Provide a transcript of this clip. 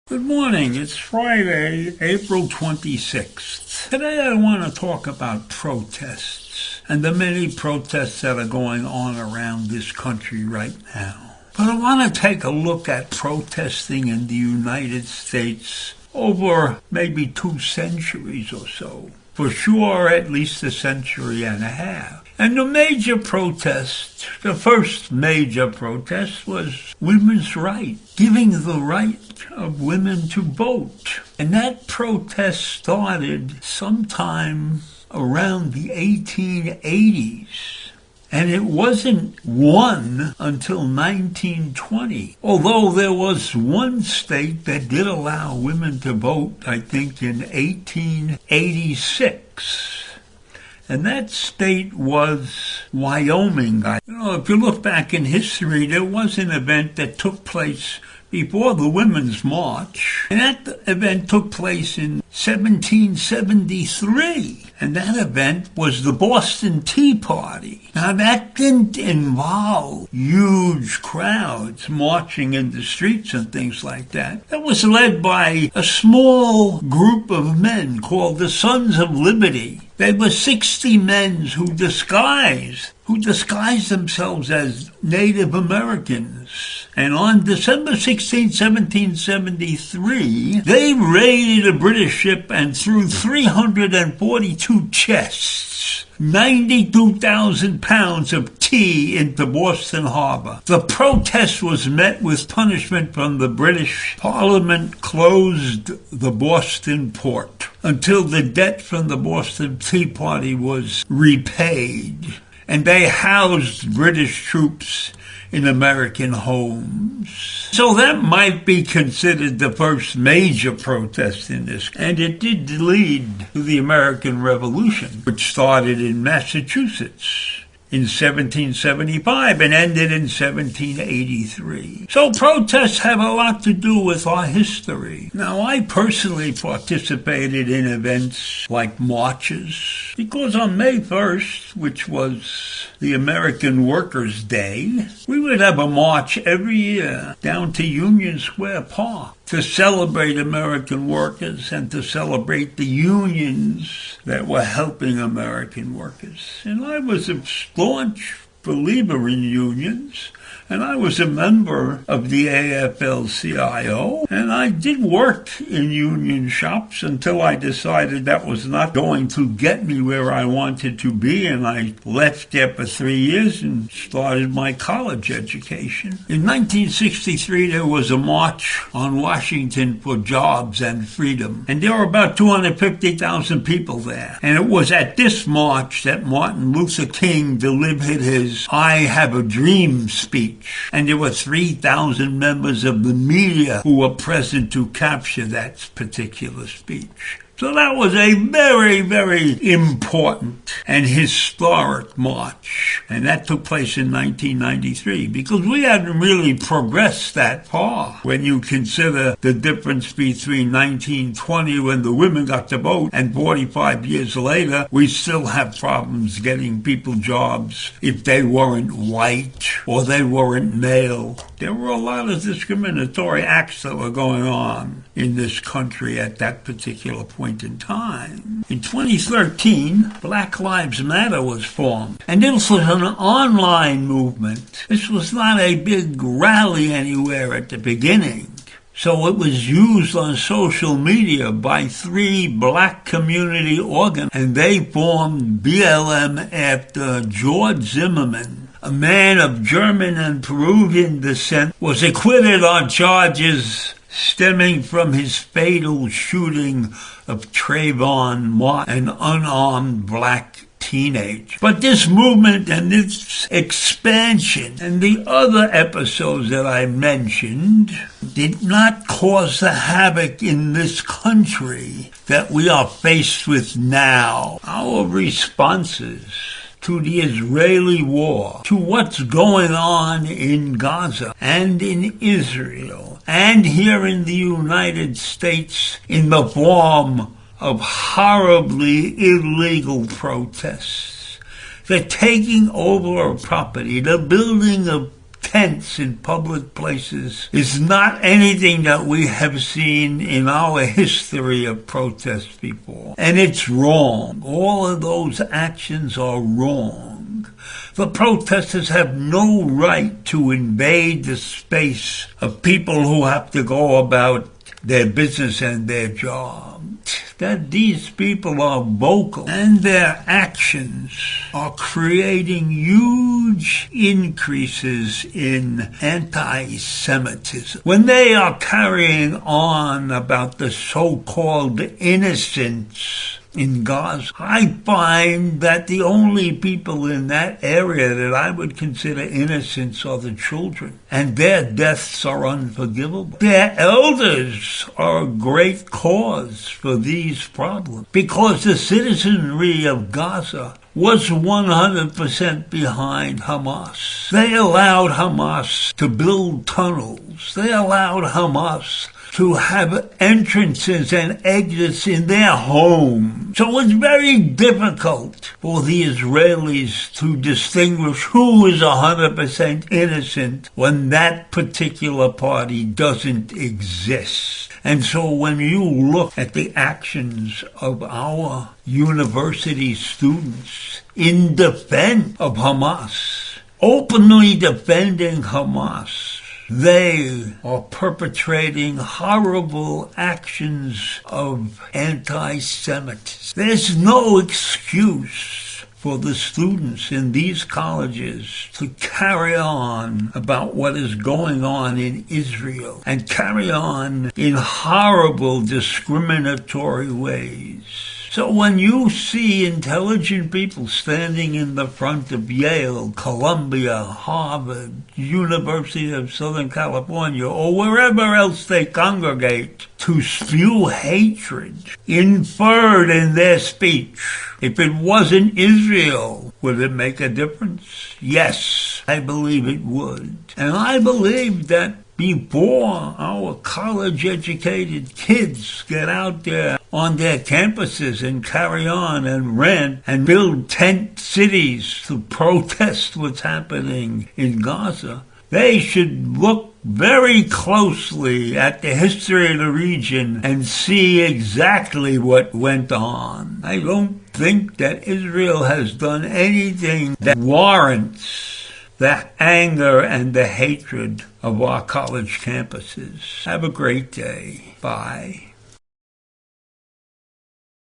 Good morning. It's Friday, April 26th. Today I want to talk about protests and the many protests that are going on around this country right now. But I want to take a look at protesting in the United States over maybe 2 centuries or so. For sure, at least a century and a half. And the first major protest was women's rights, giving the right of women to vote. And that protest started sometime around the 1880s. And it wasn't won until 1920, although there was one state that did allow women to vote, I think, in 1886. And that state was Wyoming. If you look back in history, there was an event that took place before the Women's March. And that event took place in 1773. And that event was the Boston Tea Party. Now, that didn't involve huge crowds marching in the streets and things like that. That was led by a small group of men called the Sons of Liberty. They were 60 men who disguised themselves as Native Americans. And on December 16, 1773, they raided a British ship and threw 342 chests, 92,000 pounds of tea into Boston Harbor. The protest was met with punishment from the British Parliament, closed the Boston port until the debt from the Boston Tea Party was repaid. And they housed British troops in American homes. So that might be considered the first major protest in this. And it did lead to the American Revolution, which started in Massachusetts in 1775 and ended in 1783. So protests have a lot to do with our history. Now, I personally participated in events like marches, because on May 1st, which was the American Workers' Day, we would have a march every year down to Union Square Park to celebrate American workers and to celebrate the unions that were helping American workers. And I was a staunch believer in unions, and I was a member of the AFL-CIO, and I did work in union shops until I decided that was not going to get me where I wanted to be, and I left after 3 years and started my college education. In 1963, there was a march on Washington for jobs and freedom, and there were about 250,000 people there. And it was at this march that Martin Luther King delivered his "I Have a Dream" speech. And there were 3,000 members of the media who were present to capture that particular speech. So that was a very, very important and historic march. And that took place in 1993, because we hadn't really progressed that far. When you consider the difference between 1920, when the women got to vote, and 45 years later, we still have problems getting people jobs if they weren't white or they weren't male. There were a lot of discriminatory acts that were going on in this country at that particular point in time. In 2013, Black Lives Matter was formed, and this was an online movement. This was not a big rally anywhere at the beginning. So it was used on social media by 3 black community organs, and they formed BLM after George Zimmerman, a man of German and Peruvian descent, was acquitted on charges stemming from his fatal shooting of Trayvon Martin, an unarmed black teenage. But this movement and its expansion and the other episodes that I mentioned did not cause the havoc in this country that we are faced with now. Our responses to the Israeli war, to what's going on in Gaza and in Israel and here in the United States in the form of horribly illegal protests, the taking over of property, the building of tents in public places is not anything that we have seen in our history of protests before. And it's wrong. All of those actions are wrong. The protesters have no right to invade the space of people who have to go about their business and their job. That these people are vocal and their actions are creating huge increases in anti-Semitism. When they are carrying on about the so-called innocents in Gaza, I find that the only people in that area that I would consider innocents are the children, and their deaths are unforgivable. Their elders are a great cause for these problems, because the citizenry of Gaza was 100% behind Hamas. They allowed Hamas to build tunnels. They allowed Hamas to have entrances and exits in their home. So it's very difficult for the Israelis to distinguish who is 100% innocent when that particular party doesn't exist. And so when you look at the actions of our university students in defense of Hamas, openly defending Hamas, they are perpetrating horrible actions of anti-Semitism. There's no excuse for the students in these colleges to carry on about what is going on in Israel and carry on in horrible discriminatory ways. So when you see intelligent people standing in the front of Yale, Columbia, Harvard, University of Southern California, or wherever else they congregate, to spew hatred inferred in their speech, if it wasn't Israel, would it make a difference? Yes, I believe it would. And I believe that before our college-educated kids get out there on their campuses and carry on and rent and build tent cities to protest what's happening in Gaza, they should look very closely at the history of the region and see exactly what went on. I don't think that Israel has done anything that warrants the anger and the hatred of our college campuses. Have a great day. Bye.